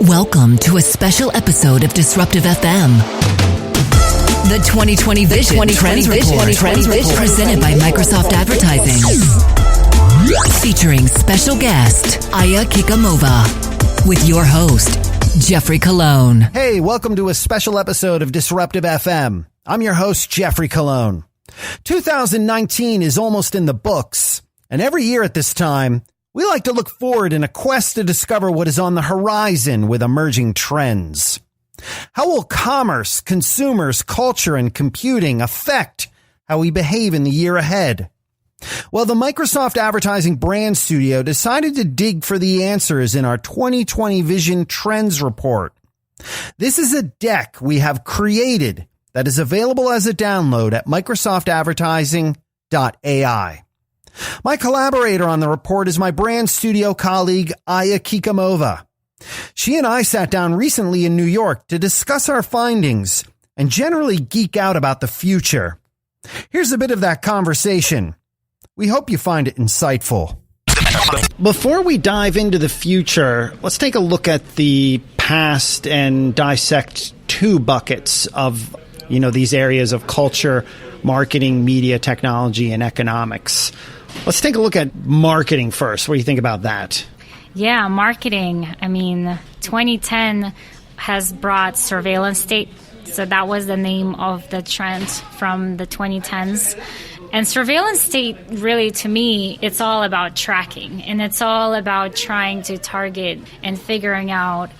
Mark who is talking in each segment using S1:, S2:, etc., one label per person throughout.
S1: Welcome to a special episode of Disruptive FM. The 2020 Vision Trends Report, presented by Microsoft Advertising. Featuring special guest, Aya Kikimova, with your host, Geoffrey Colon.
S2: Hey, welcome to a special episode of Disruptive FM. I'm your host, Geoffrey Colon. 2019 is almost in the books, and every year at this time, we like to look forward in a quest to discover what is on the horizon with emerging trends. How will commerce, consumers, culture, and computing affect how we behave in the year ahead? Well, the Microsoft Advertising Brand Studio decided to dig for the answers in our 2020 Vision Trends Report. This is a deck we have created that is available as a download at microsoftadvertising.ai. My collaborator on the report is my brand studio colleague, Aya Kikimova. She and I sat down recently in New York to discuss our findings and generally geek out about the future. Here's a bit of that conversation. We hope you find it insightful. Before we dive into the future, let's take a look at the past and dissect two buckets of, these areas of culture, marketing, media, technology, and economics. Let's take a look at marketing first. What do you think about that?
S3: Yeah, marketing. 2010 has brought surveillance state. So that was the name of the trend from the 2010s. And surveillance state, really, to me, it's all about tracking. And it's all about trying to target and figuring out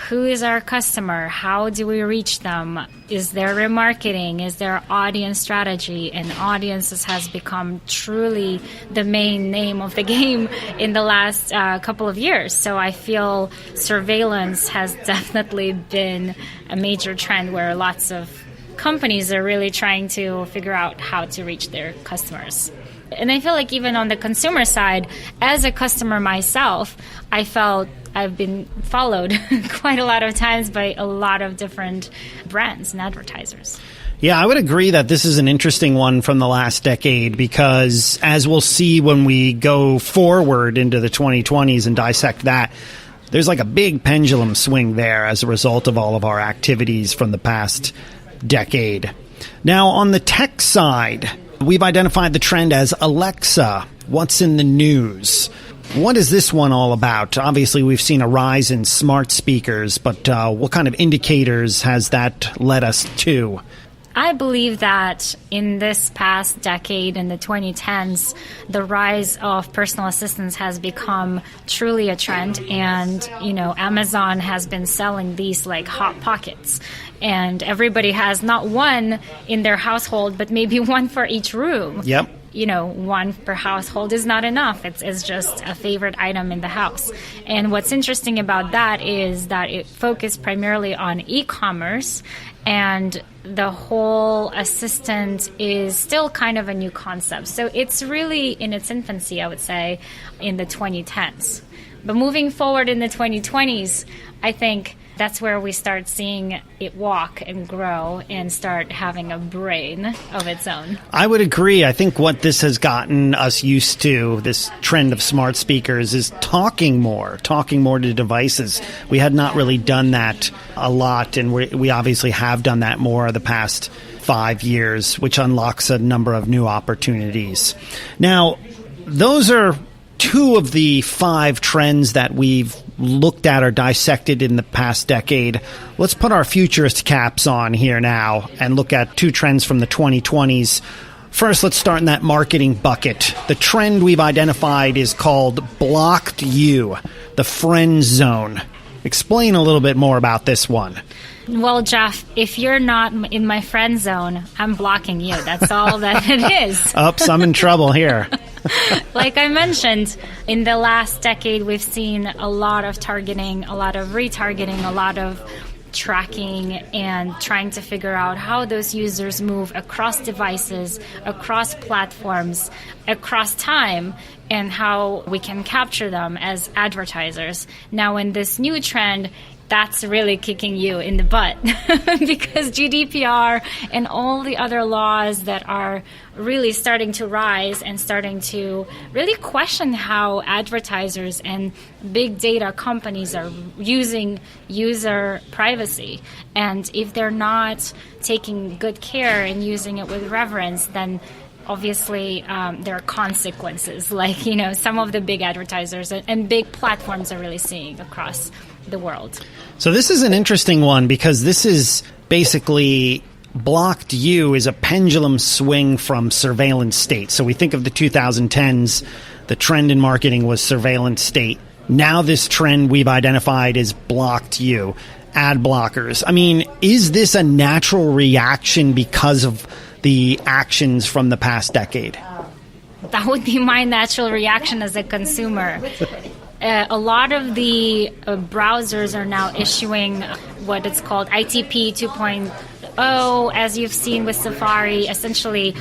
S3: who is our customer, how do we reach them, is there remarketing, is there audience strategy, and audiences has become truly the main name of the game in the last couple of years. So I feel surveillance has definitely been a major trend where lots of companies are really trying to figure out how to reach their customers. And I feel like even on the consumer side, as a customer myself, I felt I've been followed quite a lot of times by a lot of different brands and advertisers.
S2: Yeah, I would agree that this is an interesting one from the last decade because, as we'll see when we go forward into the 2020s and dissect that, there's like a big pendulum swing there as a result of all of our activities from the past decade. Now, on the tech side, we've identified the trend as Alexa, what's in the news? What is this one all about? Obviously, we've seen a rise in smart speakers, but what kind of indicators has that led us to?
S3: I believe that in this past decade, in the 2010s, the rise of personal assistants has become truly a trend. And, Amazon has been selling these like hot pockets. And everybody has not one in their household, but maybe one for each room.
S2: Yep.
S3: One per household is not enough. It's just a favorite item in the house. And what's interesting about that is that it focused primarily on e-commerce, and the whole assistant is still kind of a new concept. So it's really in its infancy, I would say, in the 2010s. But moving forward in the 2020s, I think that's where we start seeing it walk and grow and start having a brain of its own.
S2: I would agree. I think what this has gotten us used to, this trend of smart speakers, is talking more to devices. We had not really done that a lot, and we obviously have done that more the past 5 years, which unlocks a number of new opportunities. Now, those are two of the 5 trends that we've looked at or dissected in the past decade. Let's put our futurist caps on here now and look at 2 trends from the 2020s. First, let's start in that marketing bucket. The trend we've identified is called blocked you, the friend zone. Explain a little bit more about this one.
S3: Well, Jeff, if you're not in my friend zone, I'm blocking you. That's all that it is.
S2: Oops, I'm in trouble here.
S3: Like I mentioned, in the last decade, we've seen a lot of targeting, a lot of retargeting, a lot of tracking and trying to figure out how those users move across devices, across platforms, across time, and how we can capture them as advertisers. Now, in this new trend, that's really kicking you in the butt because GDPR and all the other laws that are really starting to rise and starting to really question how advertisers and big data companies are using user privacy. And if they're not taking good care and using it with reverence, then obviously there are consequences, like, some of the big advertisers and big platforms are really seeing across the world.
S2: So this is an interesting one because this is basically blocked you is a pendulum swing from surveillance state. So we think of the 2010s, the trend in marketing was surveillance state. Now this trend we've identified is blocked you, ad blockers. I mean, is this a natural reaction because of the actions from the past decade?
S3: That would be my natural reaction as a consumer. A lot of the browsers are now issuing what it's called ITP 2.0, as you've seen with Safari, essentially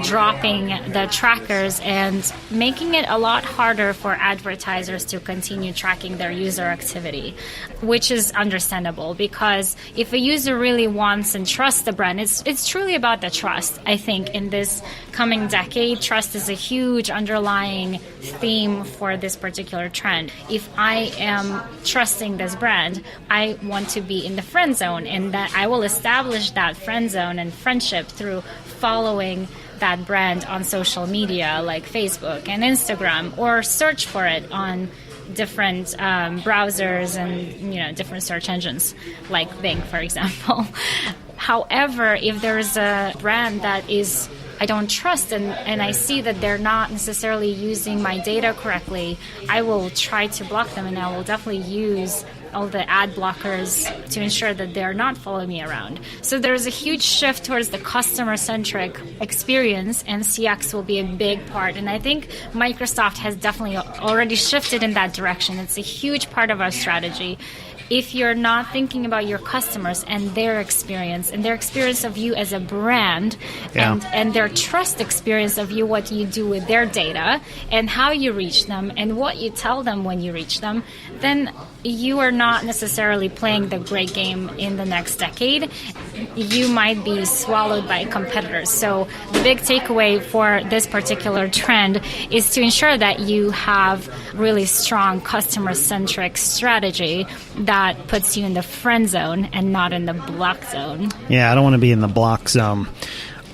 S3: dropping the trackers and making it a lot harder for advertisers to continue tracking their user activity, which is understandable because if a user really wants and trusts the brand, it's truly about the trust. I think in this coming decade, trust is a huge underlying theme for this particular trend. If I am trusting this brand, I want to be in the friend zone, and that I will establish that friend zone and friendship through following that brand on social media like Facebook and Instagram, or search for it on different browsers and different search engines like Bing, for example. However, if there's a brand that I don't trust and I see that they're not necessarily using my data correctly, I will try to block them, and I will definitely use all the ad blockers to ensure that they're not following me around. So there's a huge shift towards the customer-centric experience, and CX will be a big part. And I think Microsoft has definitely already shifted in that direction. It's a huge part of our strategy. If you're not thinking about your customers and their experience of you as a brand, and their trust experience of you, what you do with their data and how you reach them and what you tell them when you reach them, then you are not necessarily playing the great game in the next decade. You might be swallowed by competitors. So the big takeaway for this particular trend is to ensure that you have really strong customer-centric strategy that puts you in the friend zone and not in the block zone.
S2: Yeah, I don't want to be in the block zone.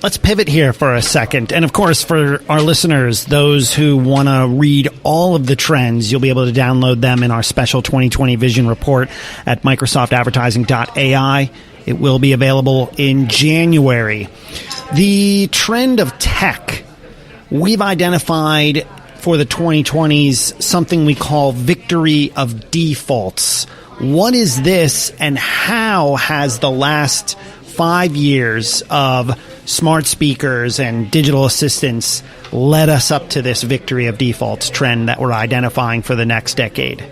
S2: Let's pivot here for a second. And of course, for our listeners, those who want to read all of the trends, you'll be able to download them in our special 2020 Vision Report at microsoftadvertising.ai. It will be available in January. The trend of tech, we've identified for the 2020s something we call victory of defaults. What is this, and how has the last 5 years of smart speakers and digital assistants led us up to this victory of defaults trend that we're identifying for the next decade?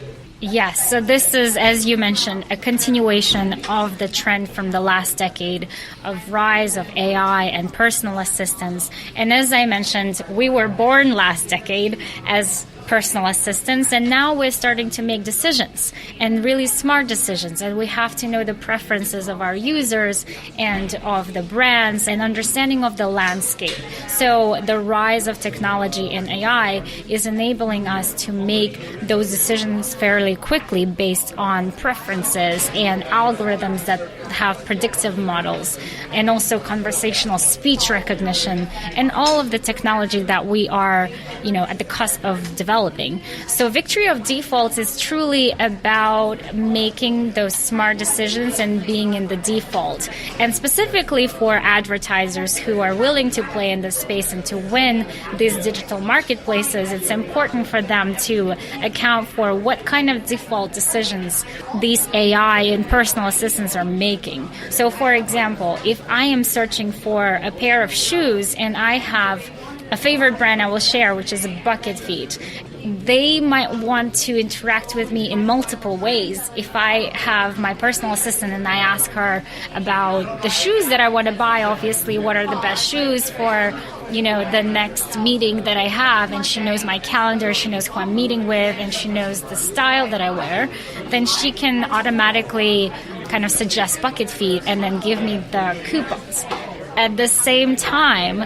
S3: Yes, so this is, as you mentioned, a continuation of the trend from the last decade of rise of AI and personal assistants. And as I mentioned, we were born last decade as personal assistants, and now we're starting to make decisions, and really smart decisions, and we have to know the preferences of our users and of the brands and understanding of the landscape. So the rise of technology and AI is enabling us to make those decisions fairly quickly based on preferences and algorithms that have predictive models, and also conversational speech recognition, and all of the technology that we are, at the cusp of developing. So victory of defaults is truly about making those smart decisions and being in the default. And specifically for advertisers who are willing to play in this space and to win these digital marketplaces, it's important for them to account for what kind of default decisions these AI and personal assistants are making. So for example, if I am searching for a pair of shoes and I have a favorite brand I will share, which is a Bucket Feet. they might want to interact with me in multiple ways. If I have my personal assistant and I ask her about the shoes that I want to buy, obviously, what are the best shoes for, the next meeting that I have, and she knows my calendar, she knows who I'm meeting with, and she knows the style that I wear, then she can automatically kind of suggest Bucket Feed and then give me the coupons. At the same time,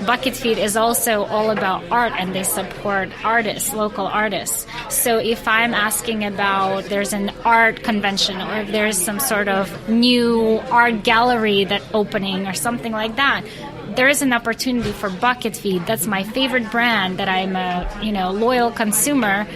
S3: Bucket Feed is also all about art, and they support artists, local artists. So if I'm asking about there's an art convention or if there's some sort of new art gallery that opening or something like that, there is an opportunity for Bucket Feed. That's my favorite brand that I'm a loyal consumer,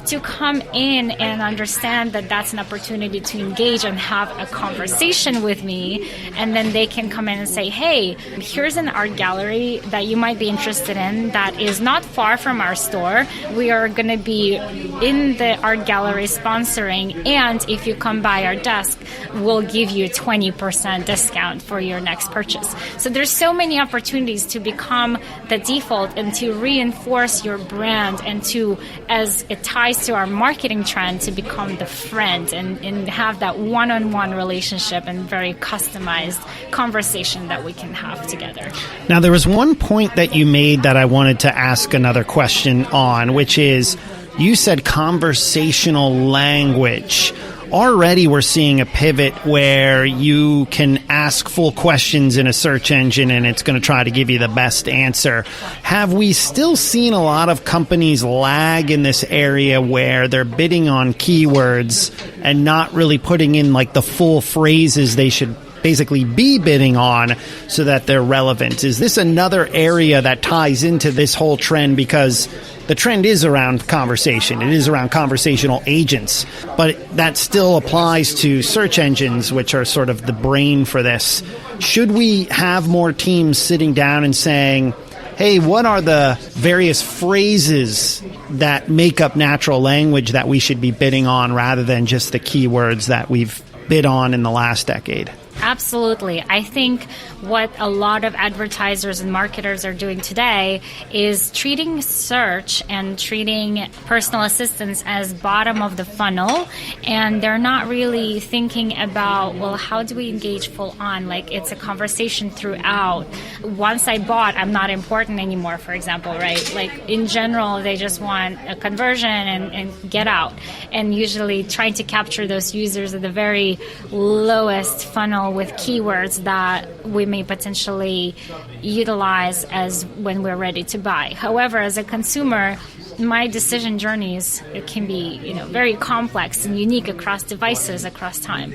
S3: to come in and understand that that's an opportunity to engage and have a conversation with me. And then they can come in and say, hey, here's an art gallery that you might be interested in that is not far from our store. We are going to be in the art gallery sponsoring, and if you come by our desk, we'll give you a 20% discount for your next purchase. So there's so many opportunities to become the default and to reinforce your brand, and to, as it ties to our marketing trend, to become the friend and have that one-on-one relationship and very customized conversation that we can have together.
S2: Now, there was one point that you made that I wanted to ask another question on, which is you said conversational language. Already we're seeing a pivot where you can ask full questions in a search engine and it's going to try to give you the best answer. Have we still seen a lot of companies lag in this area where they're bidding on keywords and not really putting in like the full phrases they should basically be bidding on so that they're relevant? Is this another area that ties into this whole trend? Because the trend is around conversation. It is around conversational agents, but that still applies to search engines, which are sort of the brain for this. Should we have more teams sitting down and saying, hey, what are the various phrases that make up natural language that we should be bidding on, rather than just the keywords that we've bid on in the last decade?
S3: Absolutely. I think what a lot of advertisers and marketers are doing today is treating search and treating personal assistants as bottom of the funnel, and they're not really thinking about, well, how do we engage full on? Like, it's a conversation throughout. Once I bought, I'm not important anymore, for example, right? Like, in general, they just want a conversion and get out, and usually trying to capture those users at the very lowest funnel with keywords that we may potentially utilize as when we're ready to buy. However, as a consumer, my decision journeys, it can be, very complex and unique across devices, across time.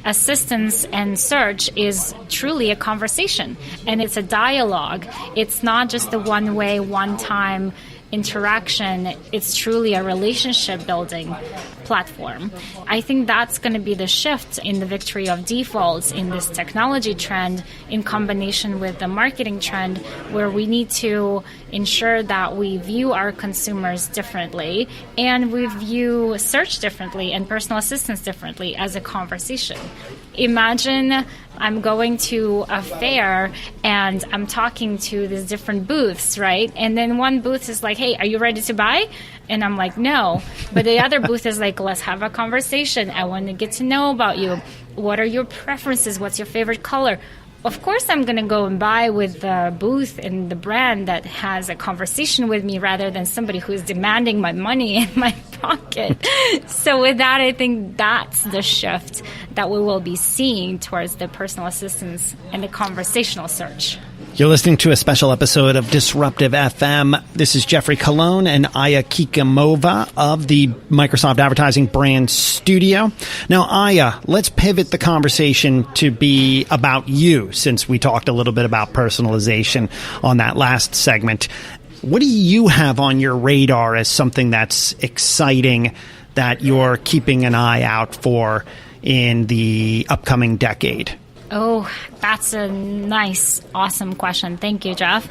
S3: Assistance and search is truly a conversation, and it's a dialogue. It's not just a one-way, one-time interaction. It's truly a relationship building platform. I think that's going to be the shift in the victory of defaults in this technology trend, in combination with the marketing trend, where we need to ensure that we view our consumers differently, and we view search differently and personal assistance differently as a conversation. Imagine I'm going to a fair and I'm talking to these different booths, right? And then one booth is like, hey, are you ready to buy? And I'm like, no. But the other booth is like, let's have a conversation. I want to get to know about you. What are your preferences? What's your favorite color? Of course, I'm going to go and buy with the booth and the brand that has a conversation with me, rather than somebody who's demanding my money in my pocket. So with that, I think that's the shift that we will be seeing towards the personal assistance and the conversational search.
S2: You're listening to a special episode of Disruptive FM. This is Geoffrey Colon and Aya Kikimova of the Microsoft Advertising Brand Studio. Now, Aya, let's pivot the conversation to be about you, since we talked a little bit about personalization on that last segment. What do you have on your radar as something that's exciting that you're keeping an eye out for in the upcoming decade?
S3: Oh, that's a nice, awesome question. Thank you, Jeff.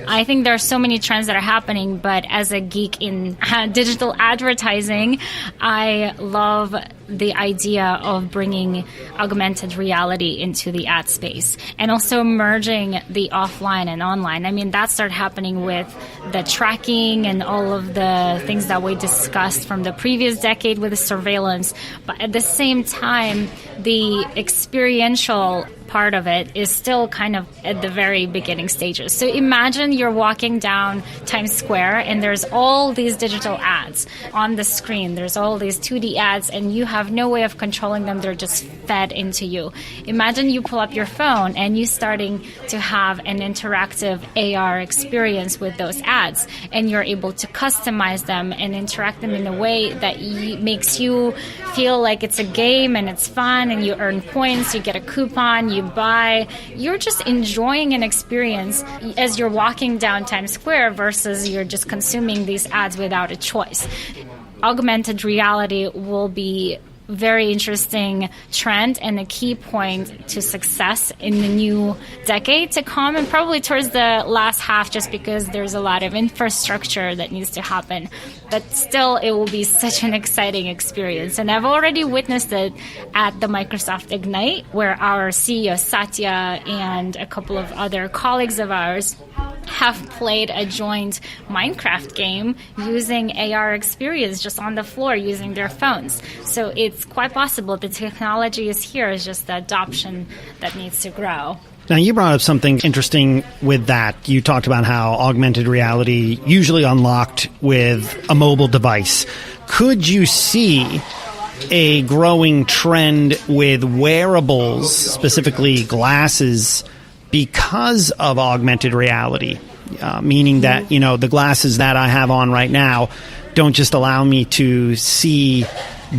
S3: I think there are so many trends that are happening, but as a geek in digital advertising, I love the idea of bringing augmented reality into the ad space and also merging the offline and online. I mean, that started happening with the tracking and all of the things that we discussed from the previous decade with the surveillance. But at the same time, the experiential part of it is still kind of at the very beginning stages. So imagine you're walking down Times Square and there's all these digital ads on the screen. There's all these 2D ads and you have no way of controlling them. They're just fed into you. Imagine you pull up your phone and you starting to have an interactive AR experience with those ads, and you're able to customize them and interact them in a way that makes you feel like it's a game and it's fun, and you earn points, you get a coupon, you buy. You're just enjoying an experience as you're walking down Times Square versus you're just consuming these ads without a choice. Augmented reality will be very interesting trend and a key point to success in the new decade to come, and probably towards the last half, just because there's a lot of infrastructure that needs to happen. But still, it will be such an exciting experience. And I've already witnessed it at the Microsoft Ignite, where our CEO Satya and a couple of other colleagues of ours have played a joint Minecraft game using AR experience just on the floor using their phones. So it's quite possible the technology is here, it's just the adoption that needs to grow.
S2: Now, you brought up something interesting with that. You talked about how augmented reality usually unlocked with a mobile device. Could you see a growing trend with wearables, specifically glasses, because of augmented reality? Meaning that, the glasses that I have on right now don't just allow me to see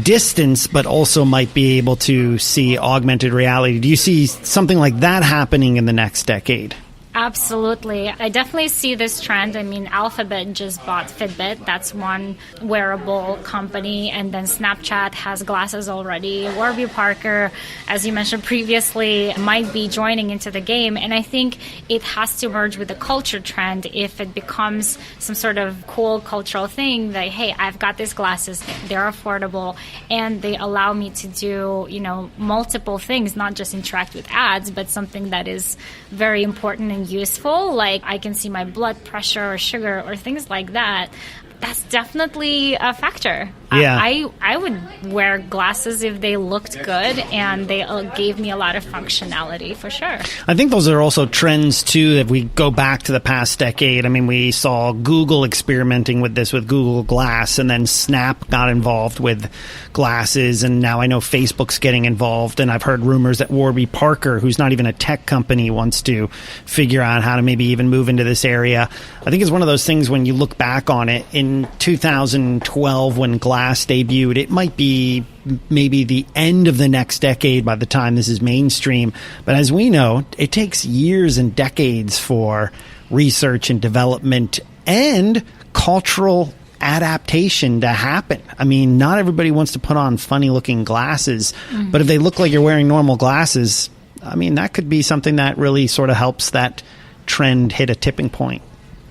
S2: distance, but also might be able to see augmented reality. Do you see something like that happening in the next decade?
S3: Absolutely. I definitely see this trend. I mean, Alphabet just bought Fitbit. That's one wearable company. And then Snapchat has glasses already. Warby Parker, as you mentioned previously, might be joining into the game. And I think it has to merge with the culture trend if it becomes some sort of cool cultural thing that, hey, I've got these glasses. They're affordable. And they allow me to do, multiple things, not just interact with ads, but something that is very important and useful, like I can see my blood pressure or sugar or things like that. That's definitely a factor.
S2: Yeah.
S3: I would wear glasses if they looked good and they gave me a lot of functionality, for sure.
S2: I think those are also trends, too, if we go back to the past decade. I mean, we saw Google experimenting with this with Google Glass, and then Snap got involved with glasses, and now I know Facebook's getting involved, and I've heard rumors that Warby Parker, who's not even a tech company, wants to figure out how to maybe even move into this area. I think it's one of those things when you look back on it, in 2012 when Glass debuted, it might be maybe the end of the next decade by the time this is mainstream. But as we know, it takes years and decades for research and development and cultural adaptation to happen. I mean, not everybody wants to put on funny looking glasses, but if they look like you're wearing normal glasses, I mean, that could be something that really sort of helps that trend hit a tipping point.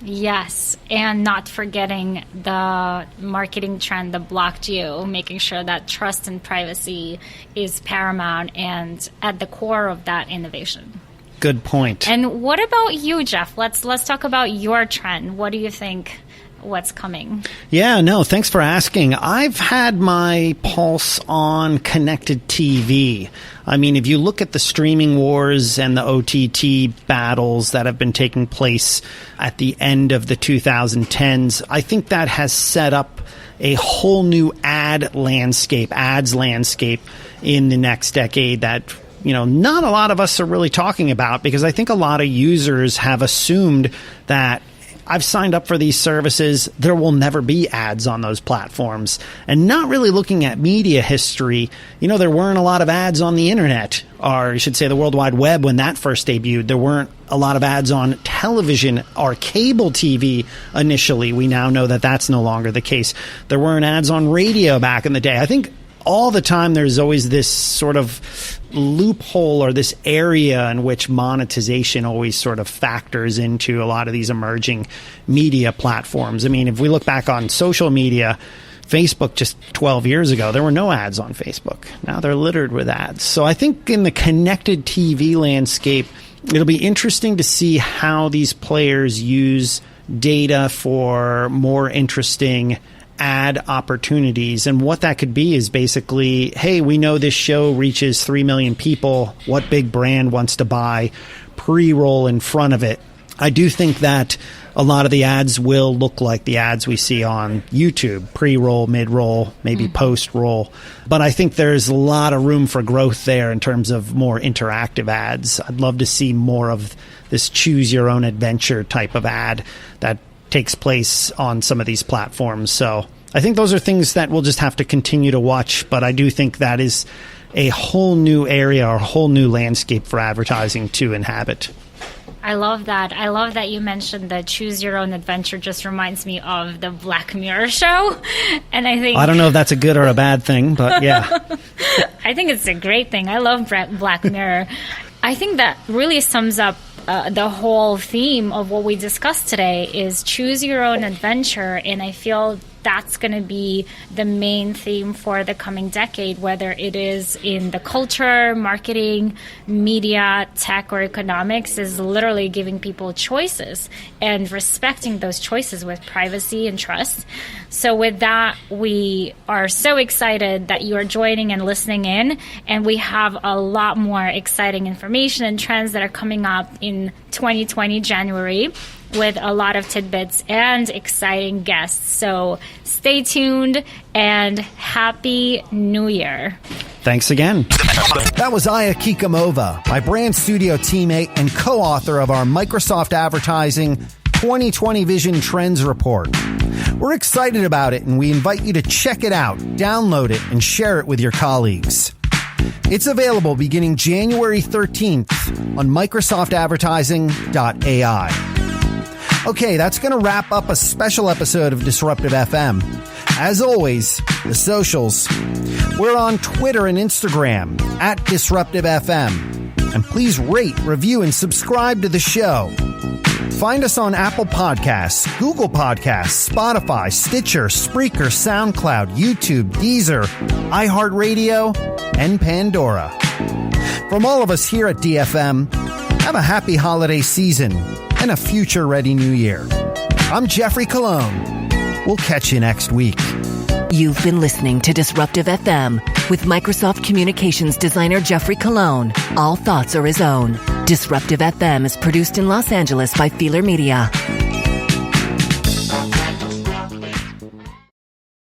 S3: Yes, and not forgetting the marketing trend that blocked you, making sure that trust and privacy is paramount and at the core of that innovation.
S2: Good point.
S3: And what about you, Jeff? Let's talk about your trend. What do you think? What's coming? Yeah,
S2: no, thanks for asking. I've had my pulse on connected TV. I mean, if you look at the streaming wars and the OTT battles that have been taking place at the end of the 2010s, I think that has set up a whole new ads landscape in the next decade that not a lot of us are really talking about, because I think a lot of users have assumed that I've signed up for these services, there will never be ads on those platforms. And not really looking at media history, there weren't a lot of ads on the internet, or I should say the World Wide Web when that first debuted. There weren't a lot of ads on television or cable TV initially. We now know that that's no longer the case. There weren't ads on radio back in the day. I think all the time there's always this sort of loophole or this area in which monetization always sort of factors into a lot of these emerging media platforms. I mean, if we look back on social media, Facebook just 12 years ago, there were no ads on Facebook. Now they're littered with ads. So I think in the connected TV landscape, it'll be interesting to see how these players use data for more interesting ad opportunities. And what that could be is basically, hey, we know this show reaches 3 million people. What big brand wants to buy? Pre-roll in front of it. I do think that a lot of the ads will look like the ads we see on YouTube, pre-roll, mid-roll, maybe post-roll. But I think there's a lot of room for growth there in terms of more interactive ads. I'd love to see more of this choose-your-own-adventure type of ad that takes place on some of these platforms. So I think those are things that we'll just have to continue to watch. But I do think that is a whole new area or a whole new landscape for advertising to inhabit.
S3: I love that. I love that you mentioned the choose your own adventure. Just reminds me of the Black Mirror show. And I think,
S2: I don't know if that's a good or a bad thing, but yeah.
S3: I think it's a great thing. I love Black Mirror. I think that really sums up the whole theme of what we discussed today is choose your own adventure. And I feel that's going to be the main theme for the coming decade, whether it is in the culture, marketing, media, tech, or economics, is literally giving people choices and respecting those choices with privacy and trust. So with that, we are so excited that you are joining and listening in, and we have a lot more exciting information and trends that are coming up in 2020 January with a lot of tidbits and exciting guests. So stay tuned and Happy New Year.
S2: Thanks again.
S4: That was Aya Kikimova, my brand studio teammate and co-author of our Microsoft Advertising 2020 Vision Trends Report. We're excited about it, and we invite you to check it out, download it, and share it with your colleagues. It's available beginning January 13th on MicrosoftAdvertising.ai. Okay, that's going to wrap up a special episode of Disruptive FM. As always, the socials. We're on Twitter and Instagram at Disruptive FM. And please rate, review, and subscribe to the show. Find us on Apple Podcasts, Google Podcasts, Spotify, Stitcher, Spreaker, SoundCloud, YouTube, Deezer, iHeartRadio, and Pandora. From all of us here at DFM, have a happy holiday season and a future-ready new year. I'm Geoffrey Colon. We'll catch you next week.
S1: You've been listening to Disruptive FM with Microsoft Communications designer Geoffrey Colon. All thoughts are his own. Disruptive FM is produced in Los Angeles by Feeler Media.